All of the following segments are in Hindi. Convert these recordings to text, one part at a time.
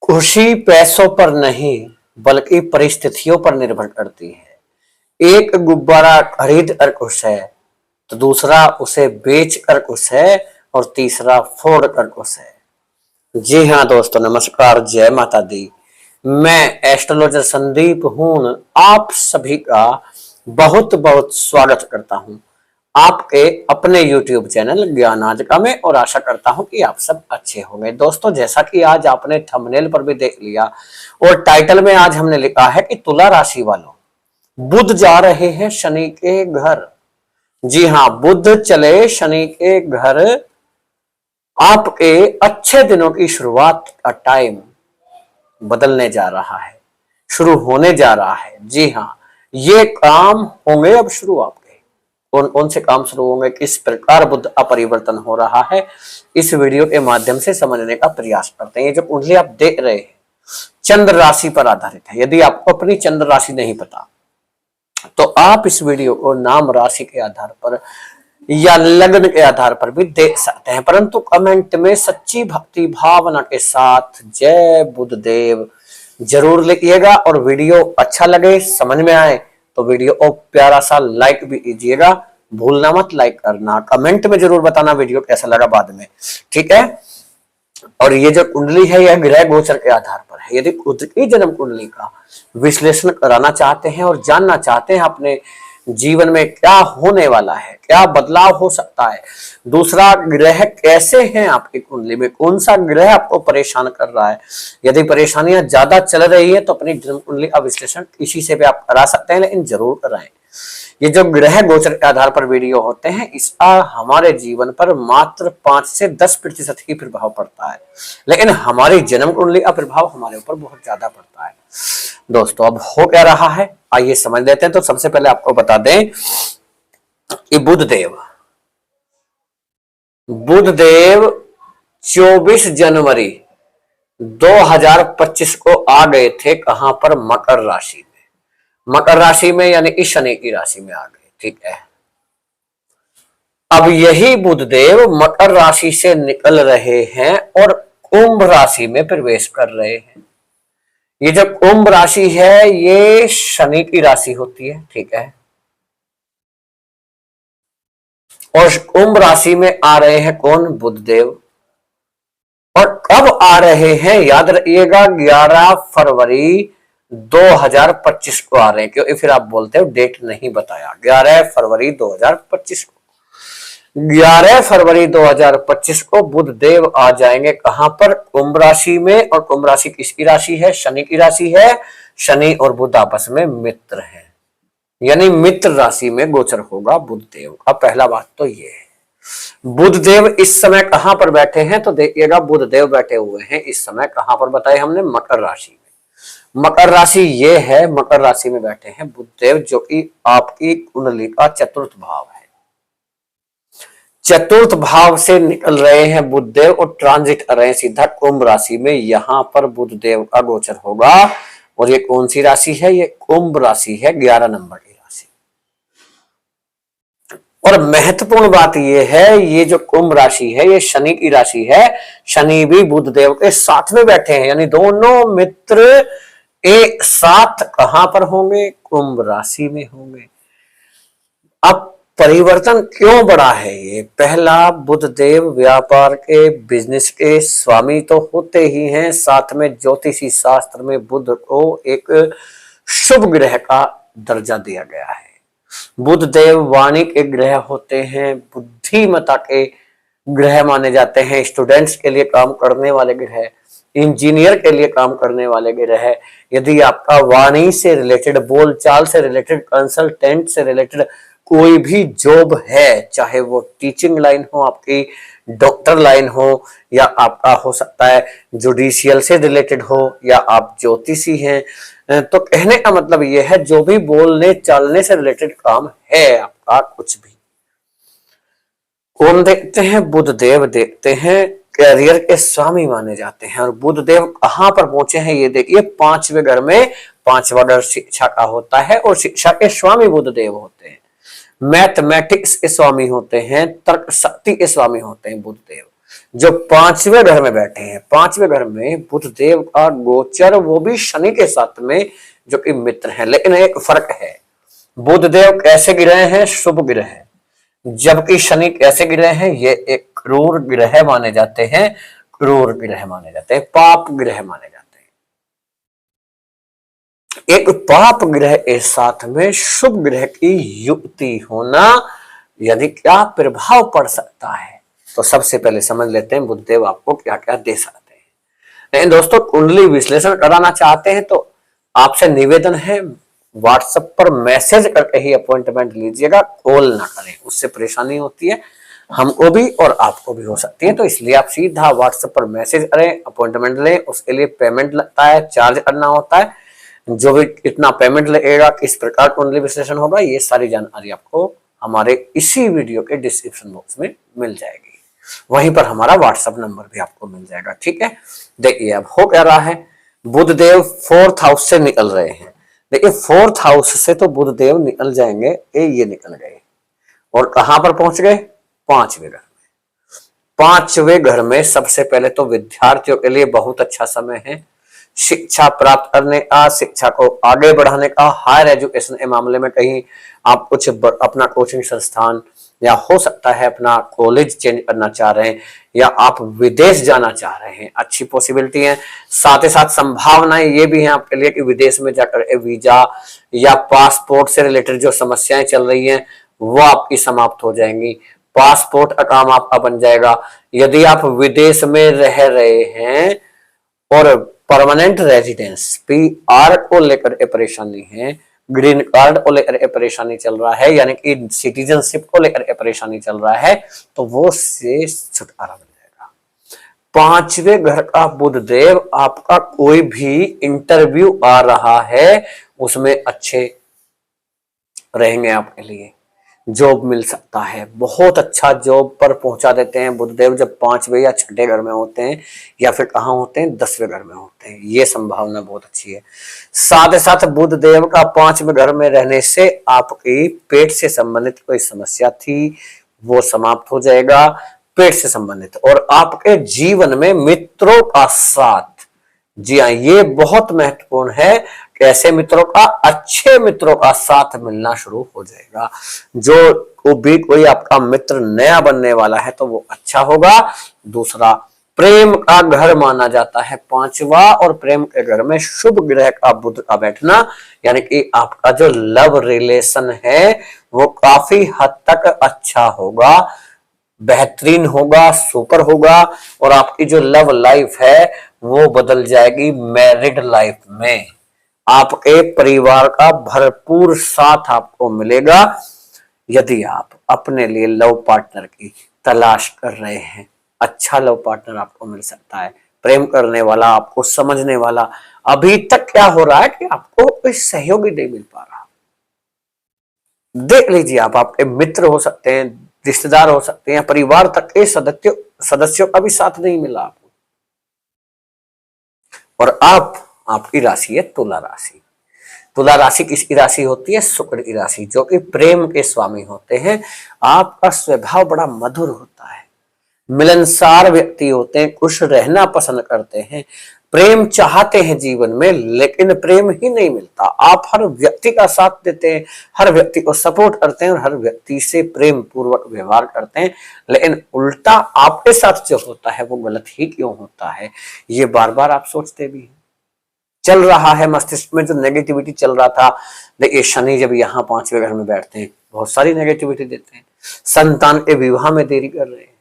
खुशी पैसों पर नहीं बल्कि परिस्थितियों पर निर्भर करती है। एक गुब्बारा खरीद कर खुश है तो दूसरा उसे बेच कर खुश है और तीसरा फोड़ कर खुश है। जी हाँ दोस्तों, नमस्कार, जय माता दी। मैं एस्ट्रोलॉजर संदीप हूँ, आप सभी का बहुत बहुत स्वागत करता हूँ आपके अपने YouTube चैनल ज्ञानाजिका में, और आशा करता हूं कि आप सब अच्छे होंगे। दोस्तों, जैसा कि आज आपने थंबनेल पर भी देख लिया और टाइटल में आज हमने लिखा है कि तुला राशि वालों, बुध जा रहे हैं शनि के घर। जी हाँ, बुध चले शनि के घर, आपके अच्छे दिनों की शुरुआत का टाइम बदलने जा रहा है, शुरू होने जा रहा है। जी हाँ, ये काम होंगे अब शुरू आपके। कौन कौन से काम शुरू होंगे, किस प्रकार बुध अपरिवर्तन हो रहा है, इस वीडियो के माध्यम से समझने का प्रयास करते हैं। ये जो कुंडली आप देख रहे हैं चंद्र राशि पर आधारित है। यदि आपको अपनी चंद्र राशि नहीं पता तो आप इस वीडियो को नाम राशि के आधार पर या लग्न के आधार पर भी देख सकते हैं, परंतु कमेंट में सच्ची भक्ति भावना के साथ जय बुधदेव जरूर लिखिएगा। और वीडियो अच्छा लगे, समझ में आए तो वीडियो को प्यारा सा लाइक भी कीजिएगा, भूलना मत लाइक करना। कमेंट में जरूर बताना वीडियो कैसा लगा बाद में, ठीक है। और ये जो कुंडली है यह ग्रह गोचर के आधार पर है। यदि खुद की जन्म कुंडली का विश्लेषण कराना चाहते हैं और जानना चाहते हैं अपने जीवन में क्या होने वाला है, क्या बदलाव हो सकता है, दूसरा ग्रह कैसे हैं आपकी कुंडली में, कौन सा ग्रह आपको परेशान कर रहा है, यदि परेशानियां ज्यादा चल रही है तो अपनी जन्म कुंडली का विश्लेषण इसी से भी आप करा सकते हैं, लेकिन जरूर कराएं। ये जो ग्रह गोचर के आधार पर वीडियो होते हैं, इसका हमारे जीवन पर मात्र 5 से 10% ही प्रभाव पड़ता है, लेकिन हमारी जन्म कुंडली का प्रभाव हमारे ऊपर बहुत ज्यादा पड़ता है। दोस्तों, अब हो क्या रहा है आइए समझ लेते हैं। तो सबसे पहले आपको बता दें कि बुधदेव 24 जनवरी 2025 को आ गए थे कहां पर, मकर राशि में। मकर राशि में यानी कि शनि की राशि में आ गए, ठीक है। अब यही बुधदेव मकर राशि से निकल रहे हैं और कुंभ राशि में प्रवेश कर रहे हैं। ये जो कुंभ राशि है ये शनि की राशि होती है, ठीक है। और कुंभ राशि में आ रहे हैं कौन, बुधदेव। और कब आ रहे हैं याद रखिएगा, 11 फरवरी 2025 को आ रहे हैं, क्योंकि फिर आप बोलते हो डेट नहीं बताया। 11 फरवरी 2025 को, 11 फरवरी 2025 को बुधदेव आ जाएंगे कहां पर, कुंभ राशि में। और कुंभ राशि किसकी राशि है, शनि की राशि है। शनि और बुध आपस में मित्र हैं, यानी मित्र राशि में गोचर होगा बुधदेव का। पहला बात तो ये है। बुधदेव इस समय कहां पर बैठे हैं तो देखिएगा, बुधदेव बैठे हुए हैं इस समय कहां पर बताए हमने, मकर राशि में। मकर राशि ये है, मकर राशि में बैठे हैं बुधदेव, जो कि आपकी कुंडली का चतुर्थ भाव है। चतुर्थ भाव से निकल रहे हैं बुधदेव और ट्रांजिट कर रहे हैं सीधा कुंभ राशि में। यहां पर बुधदेव का गोचर होगा। और ये कौन सी राशि है, ये कुंभ राशि है, 11 नंबर की राशि। और महत्वपूर्ण बात ये है, ये जो कुंभ राशि है ये शनि की राशि है। शनि भी बुधदेव के साथ में बैठे हैं, यानी दोनों मित्र एक साथ कहां पर होंगे, कुंभ राशि में होंगे। अब परिवर्तन क्यों बढ़ा है ये, पहला, बुधदेव व्यापार के, बिजनेस के स्वामी तो होते ही हैं, साथ में ज्योतिषी शास्त्र में बुध को एक शुभ ग्रह का दर्जा दिया गया है। बुधदेव वाणी के ग्रह होते हैं, बुद्धिमता के ग्रह माने जाते हैं, स्टूडेंट्स के लिए काम करने वाले ग्रह, इंजीनियर के लिए काम करने वाले ग्रह। यदि आपका वाणी से रिलेटेड, बोलचाल से रिलेटेड, कंसल्टेंट से रिलेटेड कोई भी जॉब है, चाहे वो टीचिंग लाइन हो, आपकी डॉक्टर लाइन हो, या आपका हो सकता है जुडिशियल से रिलेटेड हो, या आप ज्योतिषी हैं, तो कहने का मतलब यह है जो भी बोलने चालने से रिलेटेड काम है आपका, कुछ भी, कौन देखते हैं, बुधदेव देखते हैं, कैरियर के स्वामी माने जाते हैं। और बुधदेव कहां पर पहुंचे हैं ये देखिए, 5वें घर में। 5वां घर शिक्षा का होता है और शिक्षा के स्वामी बुधदेव होते हैं। मैथमेटिक्स के स्वामी होते हैं, तर्क शक्ति के स्वामी होते हैं बुधदेव। जो पांचवें घर में बैठे हैं, पांचवें घर में बुध देव का गोचर, वो भी शनि के साथ में, जो कि मित्र हैं। लेकिन एक फर्क है, बुध देव कैसे ग्रह हैं? शुभ ग्रह है, जबकि शनि कैसे ग्रह हैं? ये एक क्रूर ग्रह माने जाते हैं, क्रूर ग्रह माने जाते हैं, पाप ग्रह माने जाते हैं। एक पाप ग्रह के साथ में शुभ ग्रह की युक्ति होना, यदि क्या प्रभाव पड़ सकता है, तो सबसे पहले समझ लेते हैं बुधदेव आपको क्या क्या दे सकते हैं। लेकिन दोस्तों, कुंडली विश्लेषण कराना चाहते हैं तो आपसे निवेदन है, व्हाट्सएप पर मैसेज करके ही अपॉइंटमेंट लीजिएगा, कॉल ना करें, उससे परेशानी होती है हमको भी और आपको भी हो सकती है। तो इसलिए आप सीधा व्हाट्सएप पर मैसेज करें, अपॉइंटमेंट लें। उसके लिए पेमेंट लगता है, चार्ज करना होता है। जो भी कितना पेमेंट लगेगा, किस प्रकार कुंडली विश्लेषण होगा, ये सारी जानकारी आपको हमारे इसी वीडियो के डिस्क्रिप्शन बॉक्स में मिल जाएगी। वहीं पर हमारा व्हाट्सएप नंबर भी आपको मिल जाएगा। ठीक है, देखिए अब हो क्या रहा है, बुध देव 4th हाउस से निकल रहे हैं। देखिए 4th हाउस से तो बुध देव निकल जाएंगे, ये निकल गए और कहां पर पहुंच गए? पांचवें घर में। पांचवें घर में सबसे पहले तो विद्यार्थियों के लिए बहुत अच्छा समय है, शिक्षा प्राप्त करने का, शिक्षा को आगे बढ़ाने का, हायर एजुकेशन के मामले में कहीं आप कुछ अपना कोचिंग संस्थान या हो सकता है अपना कॉलेज चेंज करना चाह रहे हैं, या आप विदेश जाना चाह रहे हैं, अच्छी पॉसिबिलिटी है। साथ ही साथ संभावनाएं ये भी हैं आपके लिए कि विदेश में जाकर वीजा या पासपोर्ट से रिलेटेड जो समस्याएं चल रही हैं वो आपकी समाप्त हो जाएंगी, पासपोर्ट का काम आपका बन जाएगा। यदि आप विदेश में रह रहे हैं और परमानेंट रेजिडेंस PR को लेकर के परेशानी है, ग्रीन कार्ड को लेकर परेशानी चल रहा है, यानी कि सिटीजनशिप को लेकर परेशानी चल रहा है, तो वो से छुटकारा मिल जाएगा। पांचवें घर का बुध देव आपका कोई भी इंटरव्यू आ रहा है उसमें अच्छे रहेंगे, आपके लिए जॉब मिल सकता है, बहुत अच्छा जॉब पर पहुंचा देते हैं बुधदेव जब 5वें या 6ठे घर में होते हैं, या फिर कहां होते हैं? 10वें घर में होते हैं। ये संभावना बहुत अच्छी है। साथ ही साथ बुधदेव का 5वें घर में रहने से आपकी पेट से संबंधित कोई समस्या थी वो समाप्त हो जाएगा, पेट से संबंधित। और आपके जीवन में मित्रों का साथ, जी हाँ ये बहुत महत्वपूर्ण है, कैसे मित्रों का? अच्छे मित्रों का साथ मिलना शुरू हो जाएगा। जो को भी कोई आपका मित्र नया बनने वाला है तो वो अच्छा होगा। दूसरा, प्रेम का घर माना जाता है 5वां, और प्रेम के घर में शुभ ग्रह का बुध का बैठना, यानी कि आपका जो लव रिलेशन है वो काफी हद तक अच्छा होगा, बेहतरीन होगा, सुपर होगा, और आपकी जो लव लाइफ है वो बदल जाएगी मैरिड लाइफ में। आपके परिवार का भरपूर साथ आपको मिलेगा। यदि आप अपने लिए लव पार्टनर की तलाश कर रहे हैं, अच्छा लव पार्टनर आपको मिल सकता है, प्रेम करने वाला, आपको समझने वाला। अभी तक क्या हो रहा है कि आपको कोई सहयोगी नहीं मिल पा रहा। देख लीजिए, आप आपके मित्र हो सकते हैं, रिश्तेदार हो सकते हैं, परिवार तक के सदस्यों का भी साथ नहीं मिला आपको। और आपकी राशि है तुला राशि। तुला राशि किसकी राशि होती है? शुक्र की राशि, जो कि प्रेम के स्वामी होते हैं। आपका स्वभाव बड़ा मधुर होता है, मिलनसार व्यक्ति होते हैं, खुश रहना पसंद करते हैं, प्रेम चाहते हैं जीवन में, लेकिन प्रेम ही नहीं मिलता। आप हर व्यक्ति का साथ देते हैं, हर व्यक्ति को सपोर्ट करते हैं और हर व्यक्ति से प्रेम पूर्वक व्यवहार करते हैं, लेकिन उल्टा आपके साथ जो होता है वो गलत ही क्यों होता है, ये बार बार आप सोचते भी हैं। चल रहा है मस्तिष्क में जो नेगेटिविटी चल रहा था, देखिए शनि जब यहाँ 5वें घर में बैठते हैं बहुत सारी नेगेटिविटी देते हैं। संतान के विवाह में देरी कर रहे हैं,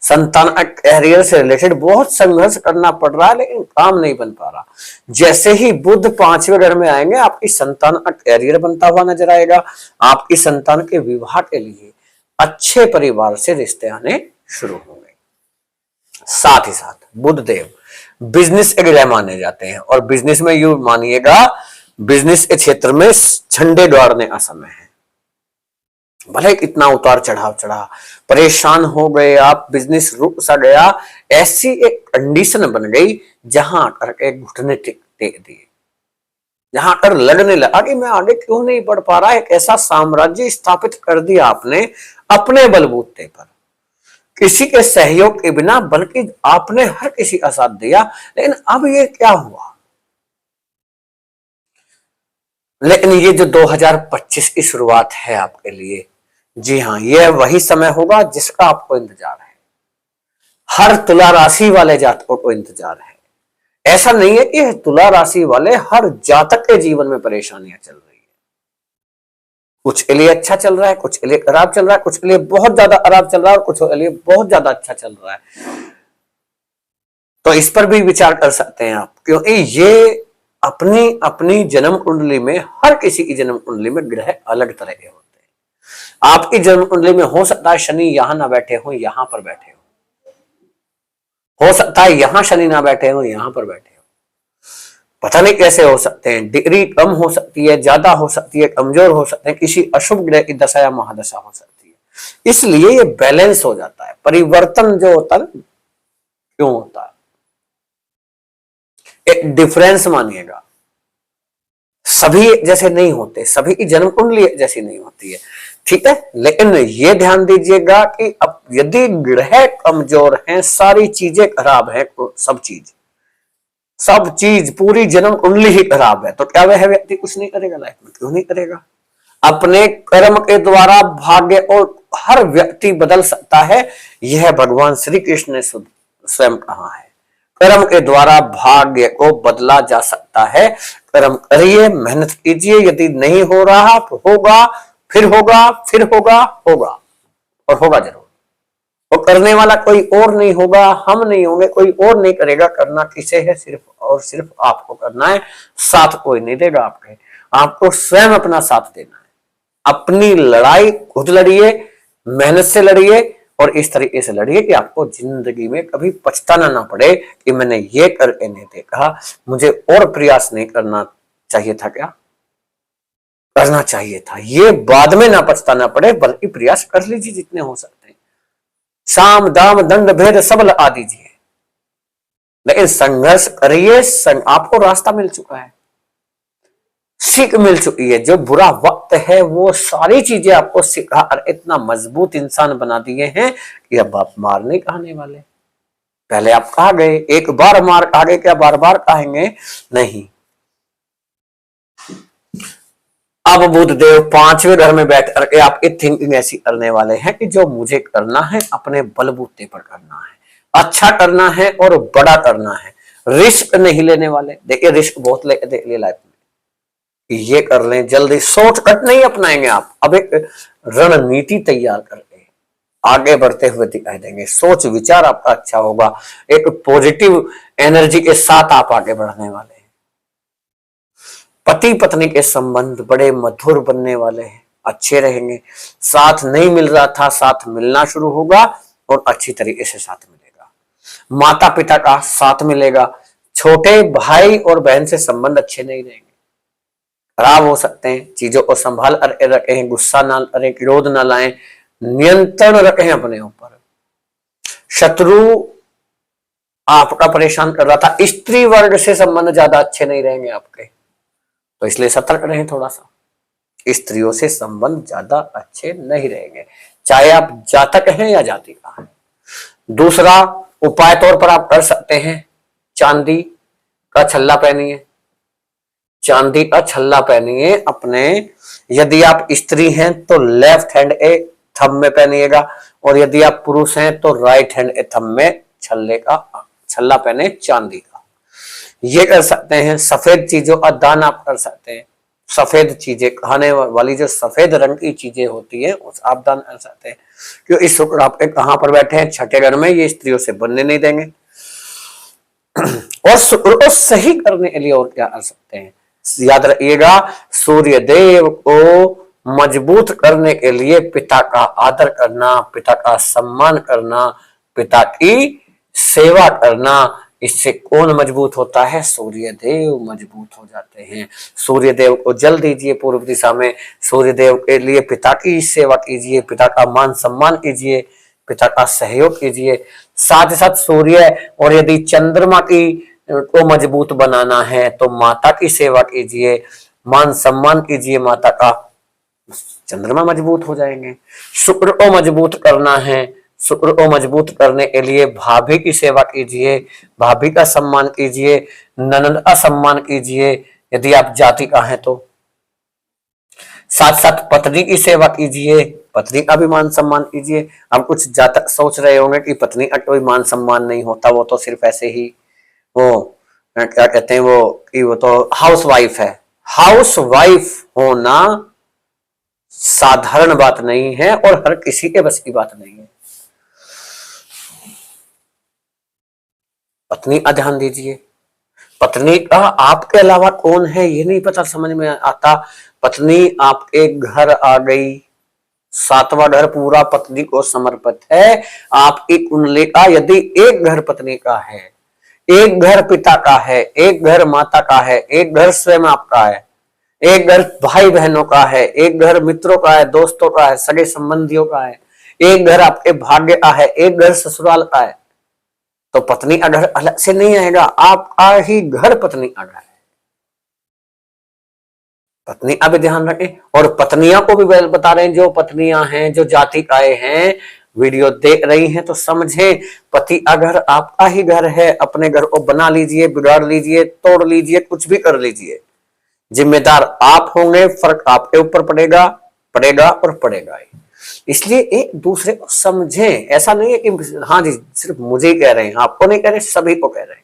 संतान कैरियर से रिलेटेड बहुत संघर्ष करना पड़ रहा है, लेकिन काम नहीं बन पा रहा। जैसे ही बुध 5वें घर में आएंगे, आपकी संतान का कैरियर बनता हुआ नजर आएगा, आपकी संतान के विवाह के लिए अच्छे परिवार से रिश्ते आने शुरू होंगे। साथ ही साथ बुध देव बिजनेस के ग्रह माने जाते हैं, और बिजनेस में यू मानिएगा बिजनेस के क्षेत्र में झंडे गाड़ने का समय है। भले कितना उतार चढ़ाव चढ़ा, परेशान हो गए आप, बिजनेस रुक सा गया, ऐसी एक कंडीशन बन गई जहां करके घुटने टेक दिए, जहां कर लगने लगा कि मैं आगे क्यों नहीं बढ़ पा रहा। एक ऐसा साम्राज्य स्थापित कर दिया आपने अपने बलबूते पर किसी के सहयोग के बिना, बल्कि आपने हर किसी का साथ दिया। लेकिन अब ये क्या हुआ? लेकिन ये जो 2025 की शुरुआत है आपके लिए, जी हाँ, ये वही समय होगा जिसका आपको इंतजार है। हर तुला राशि वाले जातकों को इंतजार है। ऐसा नहीं है कि तुला राशि वाले, हर जातक के जीवन में परेशानियां चल रही है। कुछ के लिए अच्छा चल रहा है, कुछ के लिए खराब चल रहा है, कुछ के लिए बहुत ज्यादा खराब चल रहा है और कुछ के लिए बहुत ज्यादा अच्छा चल रहा है। तो इस पर भी विचार कर सकते हैं आप, क्योंकि ये अपनी अपनी जन्म कुंडली में, हर किसी की जन्म कुंडली में ग्रह अलग तरह के होते हैं। आपकी जन्म कुंडली में हो सकता है शनि यहां ना बैठे हो, यहां पर बैठे हो सकता है यहां शनि ना बैठे हो, यहां पर बैठे हो। पता नहीं कैसे हो सकते हैं। डिग्री कम हो सकती है, ज्यादा हो सकती है, कमजोर हो सकते हैं, किसी अशुभ ग्रह की दशा या महादशा हो सकती है। इसलिए ये बैलेंस हो जाता है। परिवर्तन जो होता है क्यों होता है? एक डिफरेंस मानिएगा, सभी जैसे नहीं होते, सभी की जन्म कुंडली जैसी नहीं होती है, ठीक है। लेकिन ये ध्यान दीजिएगा कि अब यदि ग्रह कमजोर हैं, सारी चीजें खराब है, सब चीज पूरी जन्म कुंडली ही खराब है, तो क्या वह व्यक्ति कुछ नहीं करेगा लाइफ में? क्यों नहीं करेगा? अपने कर्म के द्वारा भाग्य और हर व्यक्ति बदल सकता है, यह भगवान श्री कृष्ण ने स्वयं कहा है। कर्म के द्वारा भाग्य को बदला जा सकता है। कर्म करिए, मेहनत कीजिए, यदि नहीं हो रहा तो होगा, फिर होगा, फिर होगा, होगा और होगा जरूर। और करने वाला कोई और नहीं होगा, हम नहीं होंगे, कोई और नहीं करेगा। करना किसे है? सिर्फ और सिर्फ आपको करना है। साथ कोई नहीं देगा आपके, आपको स्वयं अपना साथ देना है। अपनी लड़ाई खुद लड़िए, मेहनत से लड़िए और इस तरीके से लड़िए कि आपको जिंदगी में कभी पछताना ना पड़े कि मैंने ये करके नहीं देखा, मुझे और प्रयास नहीं करना चाहिए था। क्या करना चाहिए था? ये बाद में ना पछताना पड़े, बल्कि प्रयास कर लीजिए जितने हो सकते हैं। साम दाम दंड भेद सब लगा दीजिए, लेकिन संघर्ष करिए। आपको रास्ता मिल चुका है, सीख मिल चुकी है। जो बुरा वक्त है वो सारी चीजें आपको सिखा और इतना मजबूत इंसान बना दिए हैं कि अब आप मार नहीं खाने वाले। पहले आप कहा गए, एक बार मार खा गए, क्या बार बार खाएंगे? नहीं। अब बुद्धदेव 5वें घर में बैठ करके आपकी थिंकिंग ऐसी करने वाले हैं कि जो मुझे करना है अपने बलबूते पर करना है, अच्छा करना है और बड़ा करना है। रिस्क नहीं लेने वाले। देखिए रिस्क बहुत लेके देख लिए लाइफ में, ये कर लें, जल्दी शॉर्टकट नहीं अपनाएंगे आप। अब एक रणनीति तैयार करके आगे बढ़ते हुए दिखाई देंगे। सोच विचार आपका अच्छा होगा, एक पॉजिटिव एनर्जी के साथ आप आगे बढ़ने वाले हैं। पति पत्नी के संबंध बड़े मधुर बनने वाले हैं, अच्छे रहेंगे। साथ नहीं मिल रहा था, साथ मिलना शुरू होगा और अच्छी तरीके से साथ मिलेगा। माता पिता का साथ मिलेगा। छोटे भाई और बहन से संबंध अच्छे नहीं रहेंगे, खराब हो सकते हैं। चीजों को संभाल रखें, गुस्सा ना करें, क्रोध ना लाएं, नियंत्रण रखें अपने ऊपर। शत्रु आपका परेशान कर रहा था, स्त्री वर्ग से संबंध ज्यादा अच्छे नहीं रहेंगे आपके, तो इसलिए सतर्क रहें थोड़ा सा। स्त्रियों से संबंध ज्यादा अच्छे नहीं रहेंगे, चाहे आप जातक हैं या जाति का है। दूसरा उपाय तौर पर आप कर सकते हैं, चांदी का छल्ला पहनिए। चांदी का छल्ला पहनिए अपने। यदि आप स्त्री हैं तो लेफ्ट हैंड ए थंब में पहनिएगा, और यदि आप पुरुष हैं तो राइट हैंड ए थंब में छल्ला पहने चांदी का। ये कर सकते हैं। सफेद चीजों का दान आप कर सकते हैं। सफेद चीजें खाने वाली जो सफेद रंग की चीजें होती है उस आप दान कर सकते हैं। क्यों? इस शुक्र आपके कहां पर बैठे हैं? छठे घर में। ये स्त्रियों से बनने नहीं देंगे। और शुक्र को सही करने के लिए और क्या कर सकते हैं? याद रखिएगा, सूर्य देव को मजबूत करने के लिए पिता का आदर करना, पिता का सम्मान करना, पिता की सेवा करना। इससे कौन मजबूत होता है? सूर्य देव मजबूत हो जाते हैं। सूर्य देव को जल दीजिए पूर्व दिशा में। सूर्य देव के लिए पिता की सेवा कीजिए, पिता का मान सम्मान कीजिए, पिता का सहयोग कीजिए। साथ ही साथ सूर्य और यदि चंद्रमा की को मजबूत बनाना है तो माता की सेवा कीजिए, मान सम्मान कीजिए माता का, चंद्रमा मजबूत हो जाएंगे। शुक्र को मजबूत करना है, शुक्र को मजबूत करने के लिए भाभी की सेवा कीजिए, भाभी का सम्मान कीजिए, ननद का सम्मान कीजिए यदि आप जाति का हैं तो। साथ साथ पत्नी की सेवा कीजिए, पत्नी का भी मान सम्मान कीजिए। अब कुछ जातक सोच रहे होंगे कि पत्नी का कोई मान सम्मान नहीं होता, वो तो सिर्फ ऐसे ही वो क्या कहते हैं वो कि वो तो हाउस वाइफ है। हाउस वाइफ होना साधारण बात नहीं है और हर किसी के बस की बात नहीं है। पत्नी का ध्यान दीजिए, पत्नी का आपके अलावा कौन है ये नहीं पता समझ में आता। पत्नी आपके घर आ गई, सातवां घर पूरा पत्नी को समर्पित है। आपकी कुंडली का यदि एक घर पत्नी का है, एक घर पिता का है, एक घर माता का है, एक घर स्वयं आपका है, एक घर भाई बहनों का है, एक घर मित्रों का है, दोस्तों का है, सगे संबंधियों का है, एक घर आपके भाग्य का है, एक घर ससुराल का है, तो पत्नी का घर अलग से नहीं आएगा, आपका ही घर पत्नी का घर है। पत्नी का भी ध्यान रखें। और पत्नियां को भी बता रहे हैं, जो पत्नियां हैं, जो जाति काए हैं, वीडियो देख रही हैं तो समझे, पति अगर आपका ही घर है, अपने घर को बना लीजिए, बिगाड़ लीजिए, तोड़ लीजिए, कुछ भी कर लीजिए, जिम्मेदार आप होंगे, फर्क आपके ऊपर पड़ेगा, पड़ेगा और पड़ेगा ही। इसलिए एक दूसरे को समझें। ऐसा नहीं है कि हाँ जी सिर्फ मुझे ही कह रहे हैं, आपको नहीं कह रहे, सभी को कह रहे हैं।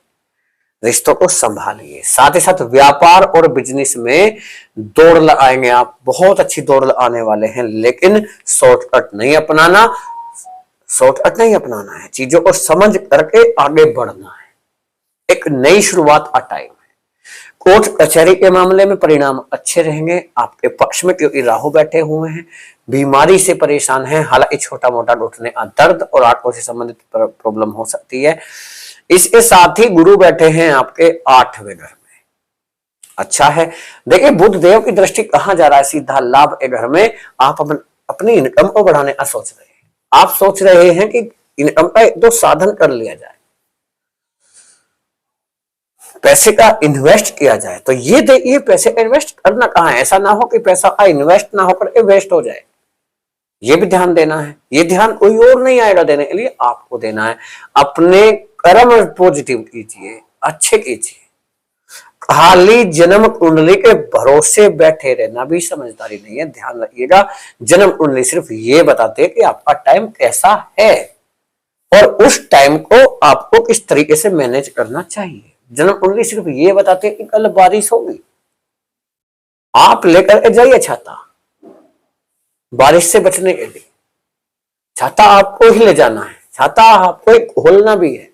रिश्तों को संभालिए। साथ ही साथ व्यापार और बिजनेस में दौड़ लगाएंगे आप, बहुत अच्छी दौड़ लगाने वाले हैं, लेकिन शॉर्टकट नहीं अपनाना, शॉर्टकट नहीं अपनाना है, चीजों को समझ करके आगे बढ़ना है। एक नई शुरुआत का टाइम है। कोर्ट कचहरी के मामले में परिणाम अच्छे रहेंगे आपके पक्ष में, क्योंकि राहु बैठे हुए हैं। बीमारी से परेशान हैं, हालांकि छोटा मोटा घुटने का दर्द और आंखों से संबंधित प्रॉब्लम हो सकती है। इसके साथ ही गुरु बैठे हैं आपके 8वें घर में, अच्छा है। देखिए बुध देव की दृष्टि कहां जा रहा है, सीधा लाभ के घर में। आप अपनी इनकम को बढ़ाने का सोच रहे हैं, आप सोच रहे हैं कि इनकम का एक दो साधन कर लिया जाए, पैसे का इन्वेस्ट किया जाए। तो ये देखिए पैसे का इन्वेस्ट करना कहां है, ऐसा ना हो कि पैसा का इन्वेस्ट ना होकर के वेस्ट हो जाए, ये भी ध्यान देना है। ये ध्यान कोई और नहीं आएगा देने के लिए, आपको देना है। अपने कर्म पॉजिटिव कीजिए, अच्छे कीजिए। खाली जन्म कुंडली के भरोसे बैठे रहना भी समझदारी नहीं है, ध्यान रखिएगा। जन्म कुंडली सिर्फ ये बताते हैं कि आपका टाइम कैसा है और उस टाइम को आपको किस तरीके से मैनेज करना चाहिए। जन्म कुंडली सिर्फ ये बताते हैं कि कल बारिश होगी, आप लेकर के जाइए छाता, बारिश से बचने के लिए छाता आपको ही ले जाना है, छाता आपको खोलना भी है।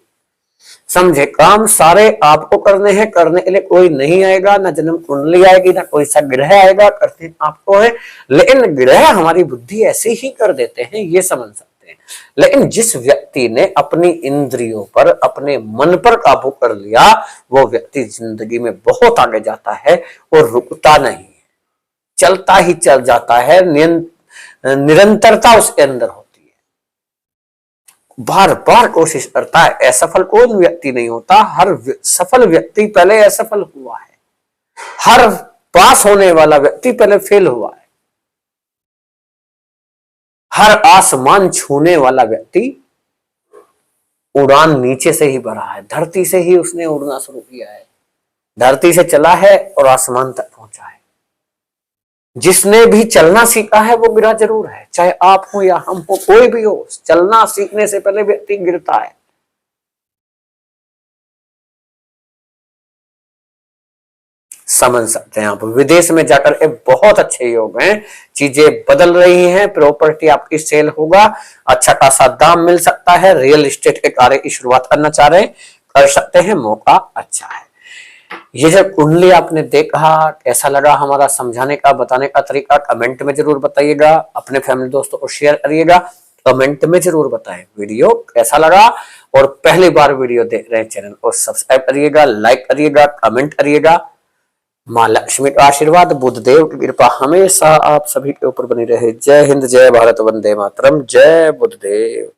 समझे, काम सारे आपको करने हैं, करने के लिए कोई नहीं आएगा, ना जन्म कुंडली आएगी, ना कोई सा ग्रह आएगा, करते आपको है। लेकिन ग्रह हमारी बुद्धि ऐसे ही कर देते हैं, ये समझ सकते हैं। लेकिन जिस व्यक्ति ने अपनी इंद्रियों पर, अपने मन पर काबू कर लिया, वो व्यक्ति जिंदगी में बहुत आगे जाता है और रुकता नहीं, चलता ही चल जाता है, निरंतरता उसके अंदर होती है, बार बार कोशिश करता है। असफल कोई व्यक्ति नहीं होता, हर सफल व्यक्ति पहले असफल हुआ है, हर पास होने वाला व्यक्ति पहले फेल हुआ है, हर आसमान छूने वाला व्यक्ति उड़ान नीचे से ही भरा है, धरती से ही उसने उड़ना शुरू किया है, धरती से चला है और आसमान तक पहुंचा है। जिसने भी चलना सीखा है वो गिरा जरूर है, चाहे आप हो या हम हो, कोई भी हो, चलना सीखने से पहले व्यक्ति गिरता है। समझ सकते हैं आप। विदेश में जाकर के बहुत अच्छे योग हैं, चीजें बदल रही हैं, प्रॉपर्टी आपकी सेल होगा, अच्छा खासा दाम मिल सकता है, रियल एस्टेट के कार्य की शुरुआत करना चाह रहे हैं, कर सकते हैं, मौका अच्छा है। ये जब कुंडली आपने देखा, कैसा लगा हमारा समझाने का, बताने का तरीका, कमेंट में जरूर बताइएगा। अपने फैमिली दोस्तों को शेयर करिएगा, कमेंट में जरूर बताएं वीडियो कैसा लगा। और पहली बार वीडियो देख रहे हैं, चैनल को सब्सक्राइब करिएगा, लाइक करिएगा, कमेंट करिएगा। माँ लक्ष्मी का आशीर्वाद, बुद्धदेव की कृपा हमेशा आप सभी के ऊपर बनी रहे। जय हिंद, जय भारत, वंदे मातरम, जय बुद्धदेव।